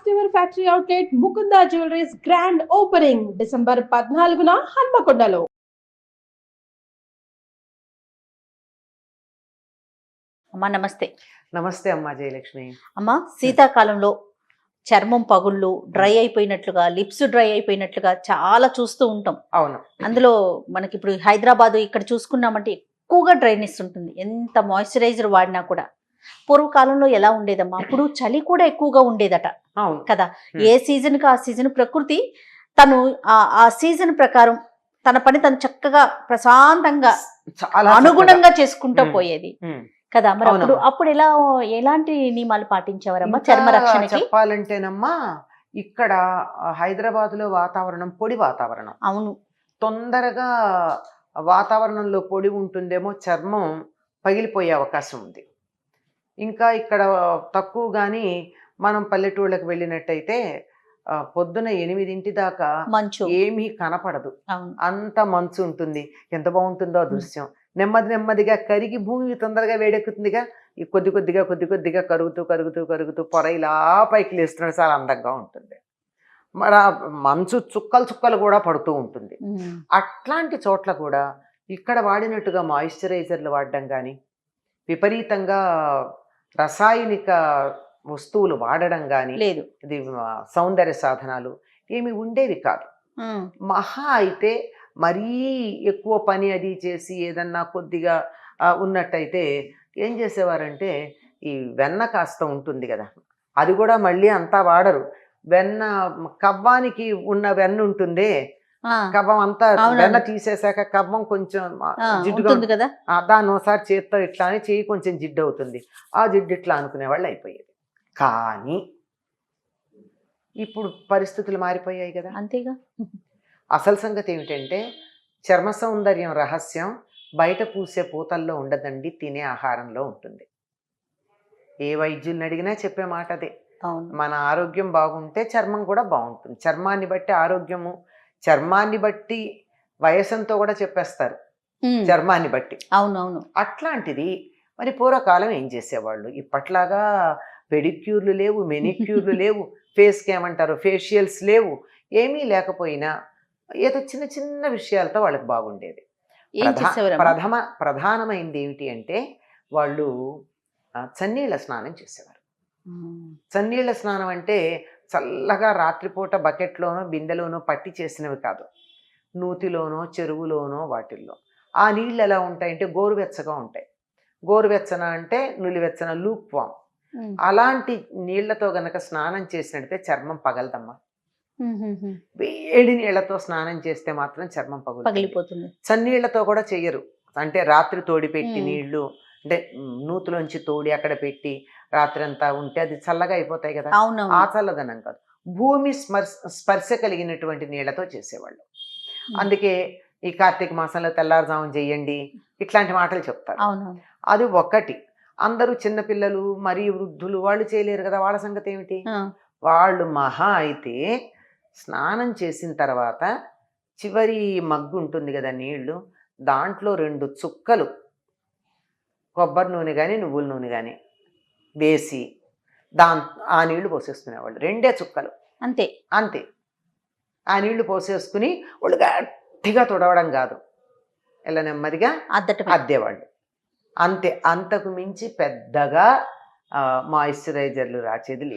First ever factory outlet Mukunda jewelleries grand opening December 14న హన్మకొండలో. అమ్మా నమస్తే. నమస్తే అమ్మా జయలక్ష్మి. అమ్మా శీతాకాలంలో చర్మం పగుళ్ళు డ్రై అయిపోయినట్లుగా, లిప్స్ డ్రై అయిపోయినట్లుగా చాలా చూస్తూ ఉంటాం. అవును. అందులో మనకి ఇప్పుడు హైదరాబాద్ ఇక్కడ చూసుకున్నామంటే ఎక్కువగా డ్రైనెస్ ఉంటుంది, ఎంత మాయిశ్చరైజర్ వాడినా కూడా. పూర్వకాలంలో ఎలా ఉండేదమ్మా, అప్పుడు చలి కూడా ఎక్కువగా ఉండేదట అవును కదా. ఏ సీజన్కి ఆ సీజన్ ప్రకృతి తను ఆ సీజన్ ప్రకారం తన పని తను చక్కగా ప్రశాంతంగా చాలా అనుగుణంగా చేసుకుంటూ పోయేది ఉమ్. కదా. మరి అవునమ్మా. అప్పుడు ఎలాంటి నియమాలు పాటించేవారమ్మా ఇంకా చర్మ రక్షణకి? చెప్పాలంటేనమ్మా, ఇక్కడ హైదరాబాద్ లో వాతావరణం పొడి వాతావరణం. అవును. తొందరగా వాతావరణంలో పొడి ఉంటుందేమో, చర్మం పగిలిపోయే అవకాశం ఉంది. ఇంకా ఇక్కడ తక్కువ కానీ మనం పల్లెటూళ్ళకి వెళ్ళినట్టయితే పొద్దున 8 దాకా మంచు ఏమీ కనపడదు, అవును. అంత మంచు ఉంటుంది. ఎంత బాగుంటుందో ఆ దృశ్యం. నెమ్మదిగా కరిగి భూమి తొందరగా వేడెక్కుతుందిగా. ఈ కొద్ది కొద్దిగా కరుగుతూ కరుగుతూ కరుగుతూ పొర ఇలా పైకి లేస్తున్నాడు, చాలా అందంగా ఉంటుంది. మరి ఆ మంచు చుక్కలు కూడా పడుతూ ఉంటుంది. అట్లాంటి చోట్ల కూడా ఇక్కడ వాడినట్టుగా మాయిశ్చరైజర్లు వాడడం కానీ, విపరీతంగా రసాయనిక వస్తువులు వాడడం కానీ, లేదు. ఇది సౌందర్య సాధనాలు ఏమి ఉండేవి కాదు. మహా అయితే మరీ ఎక్కువ పని అది చేసి ఏదన్నా కొద్దిగా ఉన్నట్టయితే ఏం చేసేవారంటే, ఈ వెన్న కాస్త ఉంటుంది కదా, అది కూడా మళ్ళీ అంతా వాడరు. వెన్న కవ్వానికి ఉన్న వెన్న ఉంటుందే, కవ్వం అంతా వెన్న తీసేసాక కవ్వం కొంచెం జిడ్డుగా ఉంటుంది కదా, దాన్ని ఒకసారి చేత్తో ఇట్లా అని చేయి కొంచెం జిడ్డు అవుతుంది, ఆ జిడ్డు ఇట్లా అనుకునే వాళ్ళు అయిపోయేది. కానీ ఇప్పుడు పరిస్థితులు మారిపోయాయి కదా. అంతేగా. అసలు సంగతి ఏమిటంటే, చర్మ సౌందర్యం రహస్యం బయట పూసే పూతల్లో ఉండదండి, తినే ఆహారంలో ఉంటుంది. ఏ వైద్యుల్ని అడిగినా చెప్పే మాట అదే. మన ఆరోగ్యం బాగుంటే చర్మం కూడా బాగుంటుంది. చర్మాన్ని బట్టి ఆరోగ్యము, చర్మాన్ని బట్టి వయసంతో కూడా చెప్పేస్తారు, చర్మాన్ని బట్టి. అవునవును. అట్లాంటిది మరి పూర్వకాలం ఏం చేసేవాళ్ళు, ఇప్పట్లాగా పెడిక్యూర్లు లేవు, మెనిక్యూర్లు లేవు, ఫేస్కి ఏమంటారు ఫేషియల్స్ లేవు, ఏమీ లేకపోయినా ఏదో చిన్న చిన్న విషయాలతో వాళ్ళకి బాగుండేది. ప్రధానమైనది ఏమిటి అంటే, వాళ్ళు చన్నీళ్ళ స్నానం చేసేవారు. చన్నీళ్ళ స్నానం అంటే చల్లగా రాత్రిపూట బకెట్లోనో బిందెలోనో పట్టి చేసినవి కాదు, నూతిలోనో చెరువులోనో వాటిల్లో. ఆ నీళ్ళు ఎలా ఉంటాయంటే గోరువెచ్చగా ఉంటాయి. గోరువెచ్చన అంటే నులివెచ్చన, లూప్ వామ్. అలాంటి నీళ్లతో గనక స్నానం చేసినట్టే చర్మం పగలదమ్మా. వేడి నీళ్లతో స్నానం చేస్తే మాత్రం చర్మం పగిలిపోతుంది. చన్నీళ్లతో కూడా చెయ్యరు. అంటే రాత్రి తోడి పెట్టి నీళ్లు, అంటే నూతులోంచి తోడి అక్కడ పెట్టి రాత్రి అంతా ఉంటే అది చల్లగా అయిపోతాయి కదా, ఆ చల్లదనం కాదు, భూమి స్పర్శ కలిగినటువంటి నీళ్లతో చేసేవాళ్ళు. అందుకే ఈ కార్తీక మాసంలో తెల్లారుజామున చెయ్యండి ఇట్లాంటి మాటలు చెప్తారు. అది ఒకటి. అందరూ చిన్నపిల్లలు మరీ వృద్ధులు వాళ్ళు చేయలేరు కదా, వాళ్ళ సంగతి ఏమిటి? వాళ్ళు మహా అయితే స్నానం చేసిన తర్వాత చివరి మగ్గు ఉంటుంది కదా నీళ్లు, దాంట్లో 2 చుక్కలు కొబ్బరి నూనె కానీ నువ్వుల నూనె కానీ వేసి ఆ నీళ్లు పోసేసుకునేవాళ్ళు. 2 చుక్కలు, అంతే అంతే. ఆ నీళ్లు పోసేసుకుని వాళ్ళు గట్టిగా తుడవడం కాదు, ఇలా నెమ్మదిగా అద్దేవాళ్ళు, అంతే. అంతకు మించి పెద్దగా మాయిశ్చరైజర్లు రాచేది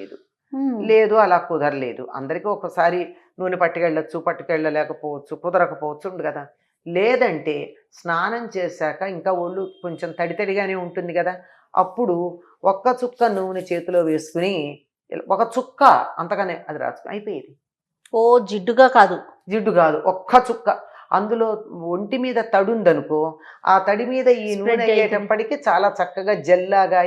లేదు, అలా కుదరలేదు. అందరికీ ఒకసారి నూనె పట్టుకెళ్ళలేకపోవచ్చు, కుదరకపోవచ్చు ఉంది కదా. లేదంటే స్నానం చేశాక ఇంకా ఒళ్ళు కొంచెం తడితడిగానే ఉంటుంది కదా, అప్పుడు ఒక్క చుక్క నూనె చేతిలో వేసుకుని ఒక చుక్క అంతగానే అది రాసుకుని అయిపోయేది. జిడ్డు కాదు, ఒక్క చుక్క. అందులో ఒంటి మీద తడి ఉందనుకో, ఆ తడి మీద ఈ నూనె అయ్యేటప్పటికి చాలా చక్కగా జెల్లాగా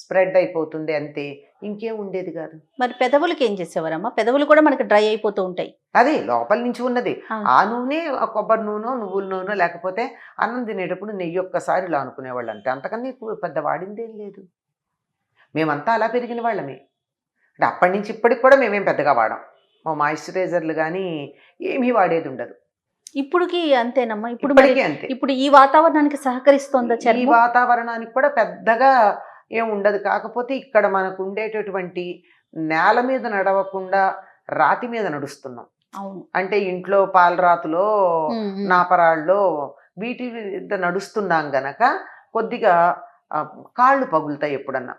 స్ప్రెడ్ అయిపోతుంది, అంతే, ఇంకేం ఉండేది కాదు. మరి పెదవులకి ఏం చేసేవారమ్మా? పెదవులు కూడా మనకి డ్రై అయిపోతూ ఉంటాయి. అది లోపల నుంచి ఉన్నది. ఆ నూనె కొబ్బరి నూనె నువ్వుల నూనె, లేకపోతే అన్నం తినేటప్పుడు నెయ్యి ఒక్కసారి ఇలా అనుకునేవాళ్ళు, అంతే. అంతకన్నా ఇప్పుడు పెద్ద వాడిందేం లేదు. మేమంతా అలా పెరిగిన వాళ్ళమే. అంటే అప్పటి నుంచి ఇప్పటికి కూడా మేమేం పెద్దగా వాడాం. మా మాయిశ్చరైజర్లు కానీ ఏమీ వాడేది ఉండదు. ఇప్పుడుకి అంతేనమ్మా? అంతే. ఇప్పుడు ఈ వాతావరణానికి సహకరిస్తోందా చర్మం? ఈ వాతావరణానికి కూడా పెద్దగా ఏం ఉండదు. కాకపోతే ఇక్కడ మనకు ఉండేటటువంటి నేల మీద నడవకుండా రాతి మీద నడుస్తున్నాం. అవును. అంటే ఇంట్లో పాలరాతిలో నాపరాళ్ళలో వీటి మీద నడుస్తున్నాం గనక కొద్దిగా కాళ్ళు పగులుతాయి ఎప్పుడన్నా.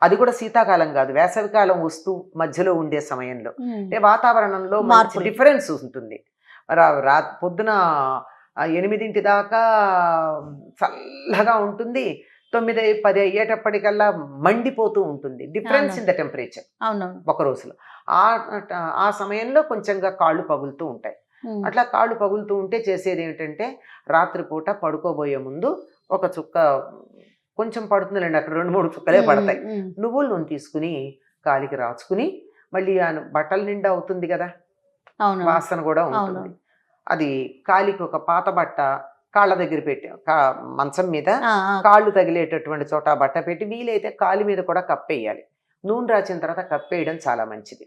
అది కూడా శీతాకాలం కాదు, వేసవికాలం వస్తూ మధ్యలో ఉండే సమయంలో. అంటే వాతావరణంలో మంచి మార్పులు. డిఫరెన్స్ ఉంటుంది. పొద్దున 8 దాకా చల్లగా ఉంటుంది, 9, 10 అయ్యేటప్పటికల్లా మండిపోతూ ఉంటుంది. డిఫరెన్స్ ఇన్ ద టెంపరేచర్ అవునవును. ఒక రోజులో. ఆ సమయంలో కొంచెంగా కాళ్ళు పగులుతూ ఉంటాయి. అట్లా కాళ్ళు పగులుతూ ఉంటే చేసేది ఏమిటంటే రాత్రిపూట పడుకోబోయే ముందు ఒక చుక్క, కొంచెం పడుతుందిలేండి, అక్కడ 2-3 చుక్కలే పడతాయి, నువ్వుల నూనె తీసుకుని కాలికి రాచుకుని, మళ్ళీ బట్టల నిండా అవుతుంది కదా, వాసన కూడా ఉంటుంది. అది కాలికి ఒక పాత బట్ట కాళ్ళ దగ్గర పెట్టి, మంచం మీద కాళ్ళు తగిలేటటువంటి చోట బట్ట పెట్టి, వీలైతే కాలి మీద కూడా కప్పేయాలి. నూనె రాచిన తర్వాత కప్పేయడం చాలా మంచిది.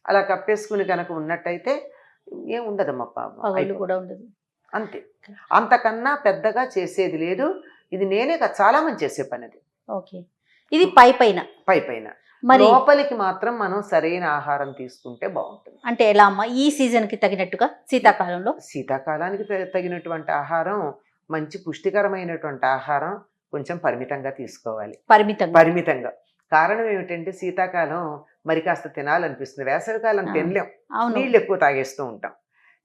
అలా కప్పేసుకుని కనుక ఉన్నట్టయితే ఏం ఉండదమ్మా, కూడా ఉండదు. అంతే, అంతకన్నా పెద్దగా చేసేది లేదు. ఇది నేనే చాలా మంది చేసే పని అది. ఓకే, ఇది పై పైన మరి లోపలికి మాత్రం మనం సరైన ఆహారం తీసుకుంటే బాగుంటుంది. అంటే ఎలా అమ్మా, ఈ సీజన్ కి తగినట్టుగా శీతాకాలానికి తగినటువంటి ఆహారం, మంచి పుష్టికరమైనటువంటి ఆహారం కొంచెం పరిమితంగా తీసుకోవాలి. పరిమితంగా. కారణం ఏమిటంటే శీతాకాలం మరి కాస్త తినాలనిపిస్తుంది, వేసవికాలం తినలేం, నీళ్ళు ఎక్కువ తాగేస్తూ ఉంటాం.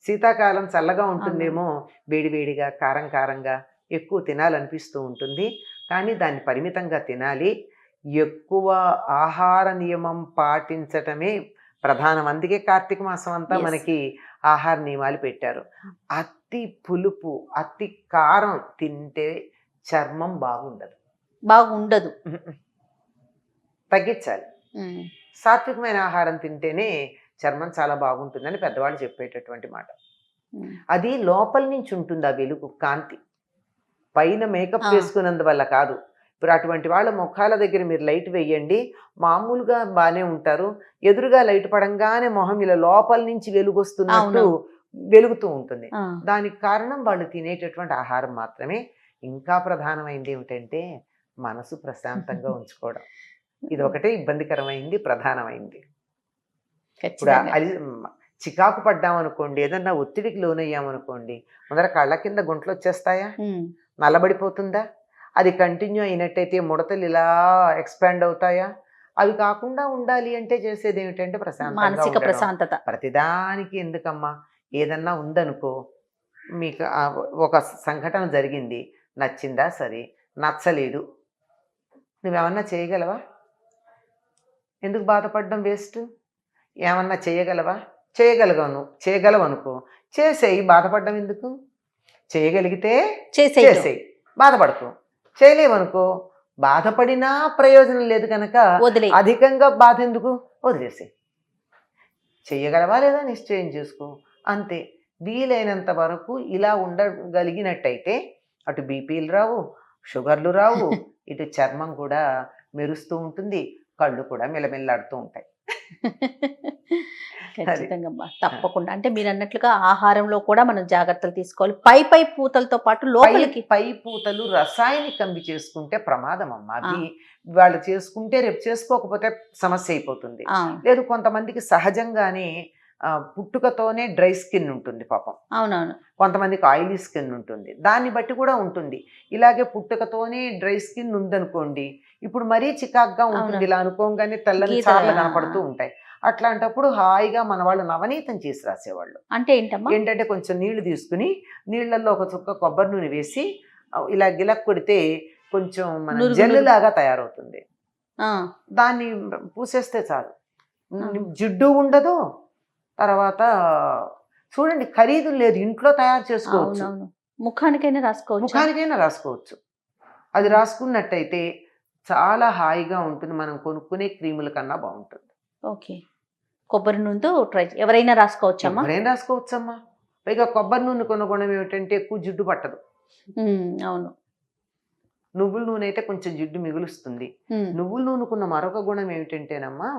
శీతాకాలం చల్లగా ఉంటుందేమో, వేడివేడిగా కారంగా ఎక్కువ తినాలనిపిస్తూ ఉంటుంది. కానీ దాన్ని పరిమితంగా తినాలి. ఎక్కువ ఆహార నియమం పాటించటమే ప్రధానం. అందుకే కార్తీక మాసం అంతా మనకి ఆహార నియమాలు పెట్టారు. అతి పులుపు, అతి కారం తింటే చర్మం బాగుండదు. తగ్గించాలి. సాత్వికమైన ఆహారం తింటేనే చర్మం చాలా బాగుంటుందని పెద్దవాళ్ళు చెప్పేటటువంటి మాట. అది లోపల నుంచి ఉంటుంది, ఆ వెలుగు, కాంతి. పైన మేకప్ వేసుకున్నందువల్ల కాదు. ఇప్పుడు అటువంటి వాళ్ళ ముఖాల దగ్గర మీరు లైట్ వేయండి, మామూలుగా బాగానే ఉంటారు. ఎదురుగా లైట్ పడంగానే మొహం ఇలా లోపల నుంచి వెలుగొస్తున్నట్టు వెలుగుతూ ఉంటుంది. దానికి కారణం వాళ్ళు తినేటటువంటి ఆహారం మాత్రమే. ఇంకా ప్రధానమైంది ఏమిటంటే మనసు ప్రశాంతంగా ఉంచుకోవడం. ఇది ఒకటే ఇబ్బందికరమైంది, ప్రధానమైంది. ఇప్పుడు అది చికాకు పడ్డామనుకోండి, ఏదన్నా ఒత్తిడికి లోనయ్యామనుకోండి, ముందర కళ్ళ కింద గుంటలు వచ్చేస్తాయా, నల్లబడిపోతుందా? అది కంటిన్యూ అయినట్టయితే ముడతలు ఇలా ఎక్స్పాండ్ అవుతాయా? అవి కాకుండా ఉండాలి అంటే చేసేది ఏమిటంటే మానసిక ప్రశాంతత. ప్రతిదానికి ఎందుకమ్మా, ఏదన్నా ఉందనుకో, మీకు ఒక సంఘటన జరిగింది, నచ్చిందా సరే, నచ్చలేదు, నువ్వేమన్నా చేయగలవా? ఎందుకు బాధపడడం వేస్ట్? ఏమన్నా చేయగలవా? చేయగలవనుకో, చేసేయి, బాధపడడం ఎందుకు? చేయగలిగితే చేసేయి, బాధపడకు. చేయలేవనుకో, బాధపడినా ప్రయోజనం లేదు కనుక అధికంగా బాధ ఎందుకు, వదిలేసేయి. చేయగలవా లేదా నిశ్చయం చేసుకో, అంతే. వీలైనంత వరకు ఇలా ఉండగలిగినట్టయితే అటు బీపీలు రావు, షుగర్లు రావు, ఇటు చర్మం కూడా మెరుస్తూ ఉంటుంది, కళ్ళు కూడా మెల్లమెల్లాడుతూ ఉంటాయి. ఖచ్చితంగా తప్పకుండా. అంటే మీరు అన్నట్లుగా ఆహారంలో కూడా మనం జాగ్రత్తలు తీసుకోవాలి. పై పూతలతో పాటు లోపలికి పై పూతలు రసాయనికంవి చేసుకుంటే ప్రమాదం అమ్మా. అది వాళ్ళు చేసుకుంటే రేపు చేసుకోకపోతే సమస్య అయిపోతుంది. లేదు, కొంతమందికి సహజంగానే పుట్టుకతోనే డ్రై స్కిన్ ఉంటుంది పాపం. అవునవును. కొంతమందికి ఆయిలీ స్కిన్ ఉంటుంది, దాన్ని బట్టి కూడా ఉంటుంది. ఇలాగే పుట్టుకతోనే డ్రై స్కిన్ ఉందనుకోండి, ఇప్పుడు మరీ చికాగ్గా ఉంటుంది, ఇలా అనుకోగానే తెల్లని చార్లు కనపడుతూ ఉంటాయి. అట్లాంటప్పుడు హాయిగా మన వాళ్ళు నవనీతం చేసి రాసేవాళ్ళు. అంటే ఏంటంటే కొంచెం నీళ్లు తీసుకుని, నీళ్లలో ఒక చుక్క కొబ్బరి నూనె వేసి ఇలా గిలక్ కొడితే కొంచెం మన జెల్లులాగా తయారవుతుంది. దాన్ని పూసేస్తే చాలు, జిడ్డు ఉండదు. తర్వాత చూడండి, ఖరీదు లేదు, ఇంట్లో తయారు చేసుకోవచ్చు, ముఖానికైనా రాసుకోవచ్చు. అది రాసుకున్నట్టయితే చాలా హాయిగా ఉంటుంది, మనం కొనుక్కునే క్రీముల కన్నా బాగుంటుంది. ఓకే, కొబ్బరి నూనెతో ఎవరైనా రాసుకోవచ్చమ్మా. పైగా కొబ్బరి నూనె కొన్న గుణం ఏమిటంటే ఎక్కువ జిడ్డు పట్టదు. అవును. నువ్వుల నూనె అయితే కొంచెం జిడ్డు మిగులుస్తుంది. నువ్వుల నూనెకున్న మరొక గుణం ఏమిటంటేనమ్మా,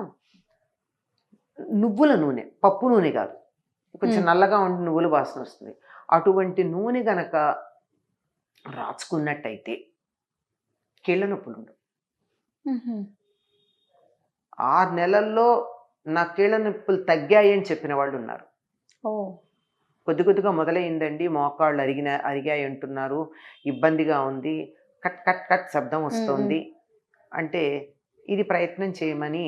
నువ్వుల నూనె, పప్పు నూనె కాదు, కొంచెం నల్లగా ఉండి నువ్వుల వాసన వస్తుంది. అటువంటి నూనె గనక రాచుకున్నట్టయితే కీళ్ళ నొప్పులు ఉండవు. 6 నెలల్లో నా కీళ్ళ నొప్పులు తగ్గాయి అని చెప్పిన వాళ్ళు ఉన్నారు. ఓ కొద్ది కొద్దిగా మొదలైందండి, మోకాళ్ళు అరిగాయి అంటున్నారు, ఇబ్బందిగా ఉంది, కట్ కట్ కట్ శబ్దం వస్తోంది అంటే ఇది ప్రయత్నం చేయమని.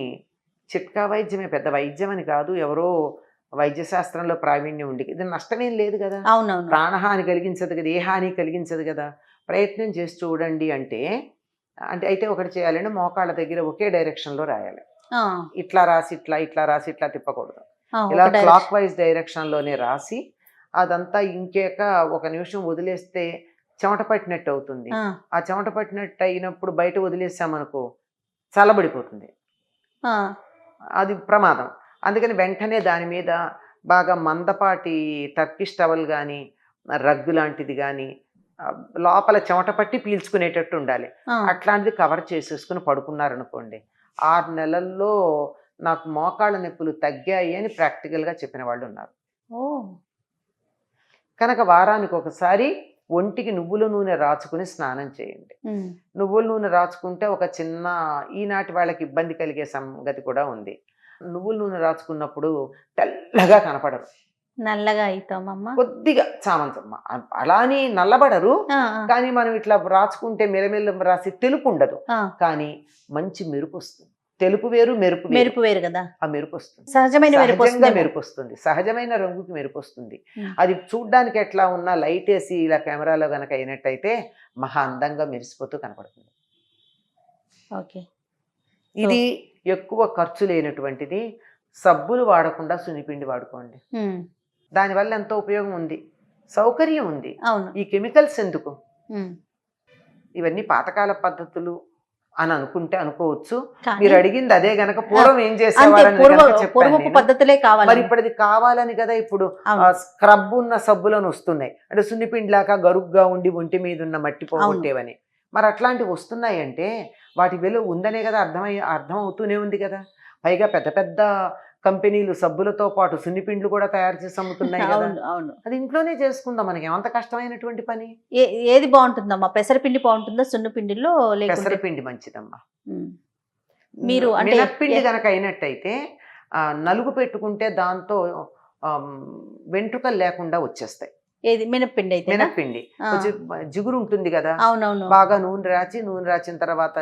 చిట్కా వైద్యమే, పెద్ద వైద్యం అని కాదు, ఎవరో వైద్యశాస్త్రంలో ప్రావీణ్యం ఉండి ఇది నష్టమేం లేదు కదా, అవునవును. ప్రాణహాని కలిగించదు కదా, ఏ హాని కలిగించదు కదా, ప్రయత్నం చేసి చూడండి అంటే. అంటే అయితే ఒకటి చేయాలంటే మోకాళ్ళ దగ్గర ఒకే డైరెక్షన్లో రాయాలి. ఇట్లా రాసి ఇట్లా, ఇట్లా రాసి ఇట్లా తిప్పకూడదు. ఇలా క్లాక్ వైజ్ డైరెక్షన్లోనే రాసి అదంతా ఇంకేక ఒక నిమిషం వదిలేస్తే చెమట పట్టినట్టు అవుతుంది. ఆ చెమట పట్టినట్టు అయినప్పుడు బయట వదిలేసామనుకో చల్లబడిపోతుంది, అది ప్రమాదం. అందుకని వెంటనే దాని మీద బాగా మందపాటి టర్కిష్ టవల్ కానీ రగ్గు లాంటిది కానీ లోపల చెమట పట్టి పీల్చుకునేటట్టు ఉండాలి, అట్లాంటిది కవర్ చేసేసుకుని పడుకున్నారనుకోండి 6 నెలల్లో నాకు మోకాళ్ళ నొప్పులు తగ్గాయి అని ప్రాక్టికల్గా చెప్పిన వాళ్ళు ఉన్నారు. కనుక వారానికి ఒకసారి ఒంటికి నువ్వుల నూనె రాచుకుని స్నానం చేయండి. నువ్వుల నూనె రాచుకుంటే ఒక చిన్న, ఈనాటి వాళ్ళకి ఇబ్బంది కలిగే సంగతి కూడా ఉంది. నువ్వుల నూనె రాచుకున్నప్పుడు తెల్లగా కనపడరు, నల్లగా అవుతామమ్మా, కొద్దిగా చామంతమ్మ అలా అని నల్లబడరు, కానీ మనం ఇట్లా రాచుకుంటే మెరమెల్ల రాసి తెలుపు ఉండదు, కానీ మంచి మెరుపు వస్తుంది. తెలుపు వేరు, మెరుపు వేరు కదా, ఆ మెరుపు వస్తుంది, సహజమైన మెరుపు వస్తుంది, సహజమైన రంగుకి మెరుపు వస్తుంది. అది చూడ్డానికి ఎట్లా ఉన్నా లైట్ వేసి ఇలా కెమెరాలో గనక అయినట్టయితే మహా అందంగా మెరిసిపోతూ కనపడుతుంది. ఓకే, ఇది ఎక్కువ ఖర్చు లేనటువంటిది. సబ్బులు వాడకుండా సున్నిపిండి వాడుకోండి, దానివల్ల ఎంతో ఉపయోగం ఉంది, సౌకర్యం ఉంది. ఈ కెమికల్స్ ఎందుకు? ఇవన్నీ పాతకాల పద్ధతులు అని అనుకుంటే అనుకోవచ్చు. మీరు అడిగింది అదే గనక పూర్వం ఏం చేసేవాళ్ళని పద్ధతులే కావాలి, మరి ఇప్పుడు అది కావాలని కదా ఇప్పుడు స్క్రబ్ ఉన్న సబ్బులను వస్తున్నాయి, అంటే సున్నిపిండిలాగా గరుగ్గా ఉండి ఒంటి మీద ఉన్న మట్టి పోగొట్టేవని. మరి అట్లాంటివి వస్తున్నాయి అంటే వాటి విలువ ఉందనే కదా అర్థం అవుతూనే ఉంది కదా. పైగా పెద్ద పెద్ద కంపెనీలు సబ్బులతో పాటు సున్నిపిండ్లు కూడా తయారు చేసి అమ్ముతున్నాయి కదా. అది ఇంట్లోనే చేసుకుందాం, మనకి ఏమంత కష్టమైనటువంటి పని. ఏది బాగుంటుందమ్మా, పెసరపిండి బాగుంటుందా సున్నపిండిలో? పెసరపిండి మంచిదమ్మా. మీరు మినప్పిండి కనుక అయినట్టయితే నలుగు పెట్టుకుంటే దాంతో వెంట్రుకలు లేకుండా వచ్చేస్తాయి. ఏది మినప్పిండి అయితే? మినప్పిండి కొంచెం జిగురు ఉంటుంది కదా, అవునవును, బాగా నూనె రాచిన తర్వాత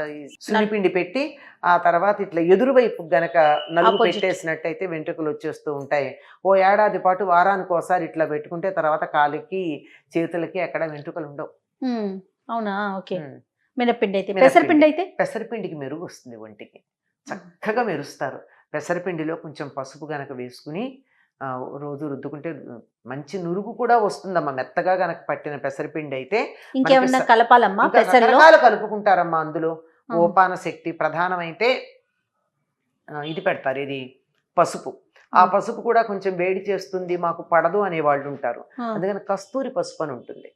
సున్నిపిండి పెట్టి ఆ తర్వాత ఇట్లా ఎదురు వైపు గనక నలుగు పెట్టేసినట్టయితే వెంట్రుకలు వచ్చేస్తూ ఉంటాయి. ఓ ఏడాది పాటు వారానికి ఒకసారి ఇట్లా పెట్టుకుంటే తర్వాత కాలికి చేతులకి ఎక్కడ వెంట్రుకలు ఉండవు. అవునా? ఓకే. మినప్పిండి అయితే. పెసరపిండి అయితే? పెసరపిండికి మెరుగు వస్తుంది, ఒంటికి చక్కగా మెరుస్తారు. పెసరపిండిలో కొంచెం పసుపు గనక వేసుకుని రోజు రుద్దుకుంటే మంచి నురుగు కూడా వస్తుందమ్మా. మెత్తగా గనక పట్టిన పెసరపిండి అయితే ఇంకేమన్నా కలపాలమ్మా? రకరకాలు కలుపుకుంటారమ్మా అందులో. ఓపాన శక్తి ప్రధానమైతే ఇది పెడతారు, ఇది పసుపు. ఆ పసుపు కూడా కొంచెం వేడి చేస్తుంది, మాకు పడదు అనే వాళ్ళు ఉంటారు. అందుకని కస్తూరి పసుపు అని ఉంటుంది.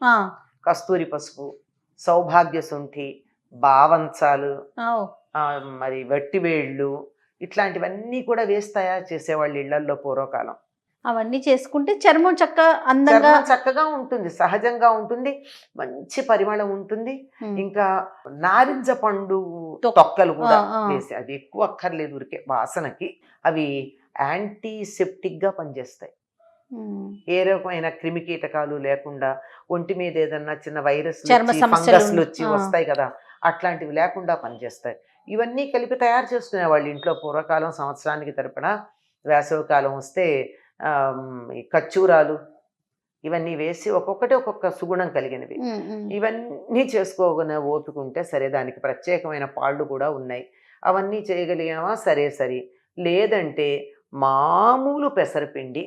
కస్తూరి పసుపు, సౌభాగ్య శుంఠి, బావంచాలు, మరి వట్టివేళ్ళు, ఇట్లాంటివన్నీ కూడా వేసి తయారు చేసేవాళ్ళు ఇళ్లల్లో పూర్వకాలం. అవన్నీ చేసుకుంటే చర్మం చక్కగా ఉంటుంది, సహజంగా ఉంటుంది, మంచి పరిమళం ఉంటుంది. ఇంకా నారింజ పండు తొక్కలు కూడా వేసి, అది ఎక్కువ అక్కర్లేదు, ఊరికే వాసనకి అవి యాంటీసెప్టిక్ గా పనిచేస్తాయి. ఏ రకమైన క్రిమి కీటకాలు లేకుండా, ఒంటి మీద ఏదన్నా చిన్న వైరస్ ఫంగస్లు వచ్చి వస్తాయి కదా, అట్లాంటివి లేకుండా పనిచేస్తాయి. ఇవన్నీ కలిపి తయారు చేసుకునే వాళ్ళు ఇంట్లో పూర్వకాలం. సంవత్సరానికి తరపున వేసవికాలం వస్తే ఖర్జూరాలు ఇవన్నీ వేసి ఒక్కొక్కటి ఒక్కొక్క సుగుణం కలిగినవి. ఇవన్నీ చేసుకోగానే ఓపుకుంటే సరే, దానికి ప్రత్యేకమైన పాళ్ళు కూడా ఉన్నాయి, అవన్నీ చేయగలిగామా సరే. లేదంటే మామూలు పెసరపిండి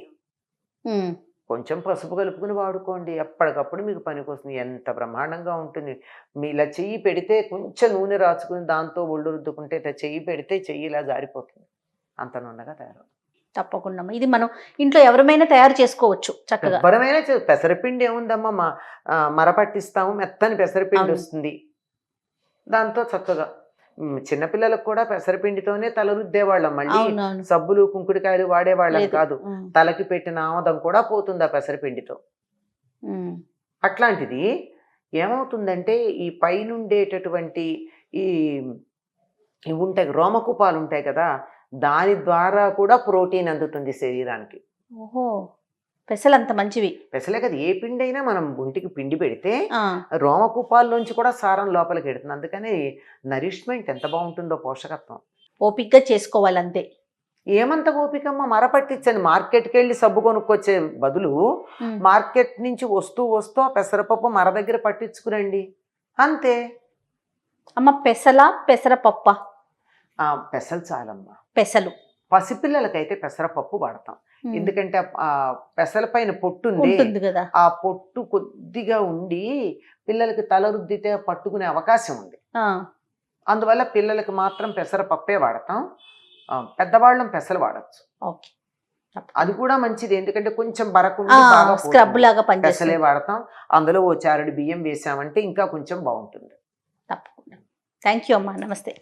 కొంచెం పసుపు కలుపుకుని వాడుకోండి, ఎప్పటికప్పుడు మీకు పనికొస్తుంది, ఎంత బ్రహ్మాండంగా ఉంటుంది. మీ ఇలా చెయ్యి పెడితే కొంచెం నూనె రాచుకుని దాంతో ఒళ్ళు రుద్దుకుంటే, చెయ్యి పెడితే చెయ్యి ఇలా జారిపోతుంది, అంత నూనెగా తయారవుతుంది. తప్పకుండా ఇది మనం ఇంట్లో ఎవరైనా తయారు చేసుకోవచ్చు చక్కగా. ఎవరైనా పెసరపిండి ఏముందమ్మా, మరపట్టిస్తాము, మెత్తని పెసరపిండి వస్తుంది, దాంతో చక్కగా. చిన్నపిల్లలకు కూడా పెసరపిండితోనే తల రుద్దేవాళ్ళం, మళ్ళీ సబ్బులు కుంకుడికాయలు వాడేవాళ్ళం కాదు. తలకి పెట్టిన ఆమదం కూడా పోతుంది ఆ పెసరపిండితో. అట్లాంటిది ఏమవుతుందంటే ఈ పైనుండేటటువంటి ఈ ఉంటాయి రోమకూపాలు ఉంటాయి కదా, దాని ద్వారా కూడా ప్రోటీన్ అందుతుంది శరీరానికి. ఓహో, పెసలు అంత మంచివి. పెసలే కదా, ఏ పిండి అయినా మనం ఒంటికి పిండి పెడితే ఆ, రోమకూపాల్లోంచి కూడా సారం లోపలికి వెడుతుంది. అందుకని నరిష్మెంట్ ఎంత బాగుంటుందో, పోషకత్వం. ఓపిగ్గా చేసుకోవాలి అంతే. ఏమంత ఓపికమ్మ, మర పట్టించండి. మార్కెట్కి వెళ్ళి సబ్బు కొనుక్కొచ్చే బదులు ఉమ్. మార్కెట్ నుంచి వస్తూ ఆ పెసరపప్పు మర దగ్గర పట్టించుకురండి, అంతే. అమ్మ, పెసలా పెసరపప్ప? పెసలు చాలమ్మా. పెసలు. పసిపిల్లలకైతే పెసరపప్పు వాడతాం. ఉమ్. ఎందుకంటే ఆ పెసల పైన పొట్టు ఉంది, ఉంటుంది కదా. ఆ పొట్టు కొద్దిగా ఉండి పిల్లలకి తల రుద్దితే పట్టుకునే అవకాశం ఉంది. ఆ, అందువల్ల పిల్లలకి మాత్రం పెసరపప్పే వాడతాం. పెద్దవాళ్ళం పెసలు వాడచ్చు. ఓకే. అది కూడా మంచిది, ఎందుకంటే కొంచెం బరకుండి బాగా స్క్రబ్ పోతుంది. లాగా పెసలే పనిచేస్తుంది. వాడతాం. అందులో ఓ చారుడు బియ్యం వేసామంటే ఇంకా కొంచెం బాగుంటుంది. తప్పకుండా. థ్యాంక్ యూ అమ్మా, నమస్తే.